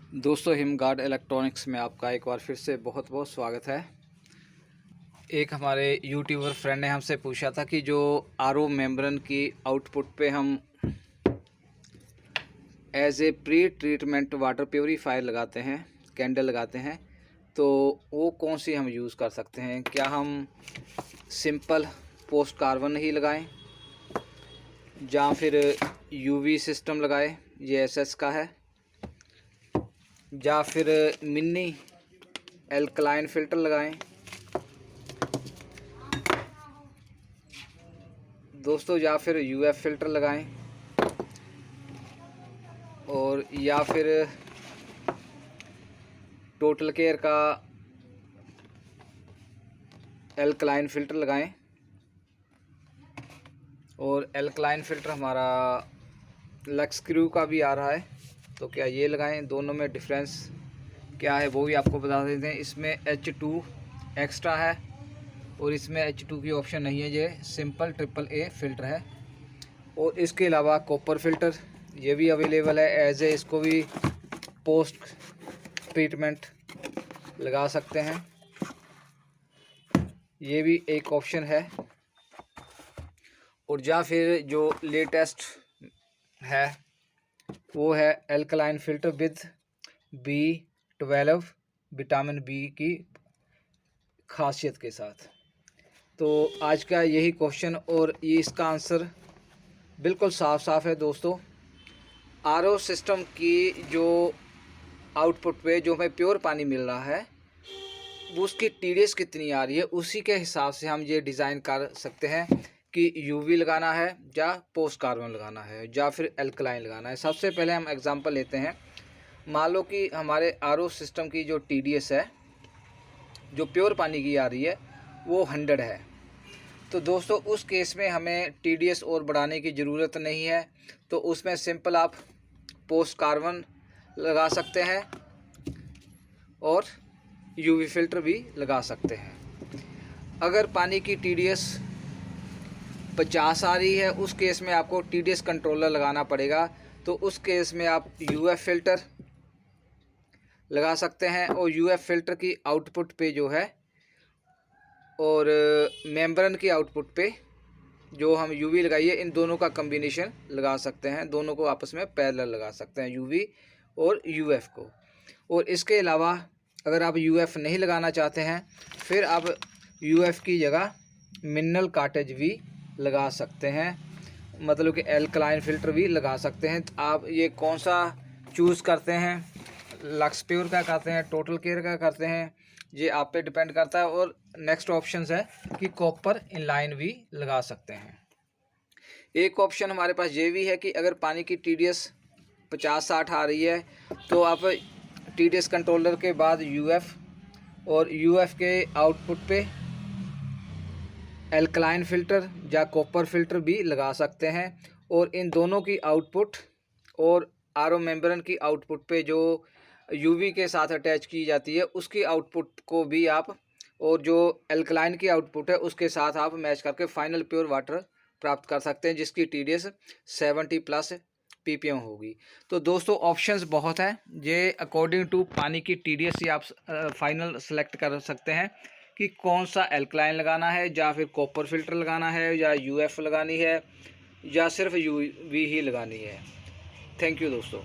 दोस्तों, हिमगार्ड इलेक्ट्रॉनिक्स में आपका एक बार फिर से बहुत बहुत स्वागत है। एक हमारे यूट्यूबर फ्रेंड ने हमसे पूछा था कि जो आरओ मेम्ब्रेन की आउटपुट पे हम as a pre treatment water purifier लगाते हैं, कैंडल लगाते हैं, तो वो कौन सी हम यूज़ कर सकते हैं। क्या हम सिंपल पोस्ट कार्बन ही लगाएं या फिर यूवी सिस्टम लगाएं, ये एसएस का है, या फिर मिनी एल्कलाइन फ़िल्टर लगाएं। दोस्तों, या फिर यूएफ फ़िल्टर लगाएं, और या फिर टोटल केयर का एल्कलाइन फ़िल्टर लगाएं। और एल्कलाइन फ़िल्टर हमारा लक्स क्रू का भी आ रहा है, तो क्या ये लगाएं। दोनों में डिफरेंस क्या है वो भी आपको बता देते हैं। इसमें H2 एक्स्ट्रा है और इसमें H2 की ऑप्शन नहीं है, ये सिंपल AAA फ़िल्टर है। और इसके अलावा कॉपर फ़िल्टर ये भी अवेलेबल है एज ए, इसको भी पोस्ट ट्रीटमेंट लगा सकते हैं, ये भी एक ऑप्शन है। और या फिर जो लेटेस्ट है वो है alkaline filter with B12 vitamin B की खासियत के साथ। तो आज का यही क्वेश्चन और ये इसका आंसर बिल्कुल साफ साफ है। दोस्तों, आरओ सिस्टम की जो आउटपुट पे जो हमें प्योर पानी मिल रहा है वो उसकी टीडीएस कितनी आ रही है, उसी के हिसाब से हम ये डिज़ाइन कर सकते हैं कि यूवी लगाना है या पोस्ट कार्बन लगाना है या फिर एल्कलाइन लगाना है। सबसे पहले हम एग्जांपल लेते हैं। मान लो कि हमारे आरओ सिस्टम की जो टीडीएस है, जो प्योर पानी की आ रही है, वो 100 है। तो दोस्तों, उस केस में हमें टीडीएस और बढ़ाने की ज़रूरत नहीं है, तो उसमें सिंपल आप पोस्ट कार्बन लगा सकते हैं और यूवी फ़िल्टर भी लगा सकते हैं। अगर पानी की टीडीएस 50 आ रही है, उस केस में आपको टीडीएस कंट्रोलर लगाना पड़ेगा। तो उस केस में आप यूएफ फ़िल्टर लगा सकते हैं और यूएफ फ़िल्टर की आउटपुट पे जो है और मेम्ब्रेन की आउटपुट पे जो हम यूवी लगाइए, इन दोनों का कम्बिनेशन लगा सकते हैं। दोनों को आपस में पैरेलल लगा सकते हैं, यूवी और यूएफ को। और इसके अलावा अगर आप यूएफ नहीं लगाना चाहते हैं, फिर आप यूएफ की जगह मिनरल कॉटेज भी लगा सकते हैं, मतलब कि एल्कलाइन फ़िल्टर भी लगा सकते हैं। तो आप ये कौन सा चूज़ करते हैं, लक्स प्योर का करते हैं, टोटल केयर का करते हैं, ये आप पे डिपेंड करता है। और नेक्स्ट ऑप्शन है कि कॉपर इनलाइन भी लगा सकते हैं। एक ऑप्शन हमारे पास ये भी है कि अगर पानी की टीडीएस 50-60 आ रही है, तो आप टीडीएस कंट्रोलर के बाद यूएफ और यूएफ के आउटपुट पे एल्कलाइन फ़िल्टर या कॉपर फ़िल्टर भी लगा सकते हैं। और इन दोनों की आउटपुट और आरओ मेम्ब्रेन की आउटपुट पे जो यूवी के साथ अटैच की जाती है, उसकी आउटपुट को भी आप, और जो एल्कलाइन की आउटपुट है उसके साथ आप मैच करके फाइनल प्योर वाटर प्राप्त कर सकते हैं, जिसकी टीडीएस 70+ ppm होगी। तो दोस्तों, ऑप्शंस बहुत हैं, ये अकॉर्डिंग टू पानी की टीडीएस ही आप फाइनल सेलेक्ट कर सकते हैं कि कौन सा एल्कलाइन लगाना है, या फिर कॉपर फ़िल्टर लगाना है, या यूएफ लगानी है, या सिर्फ यूवी ही लगानी है। थैंक यू दोस्तों।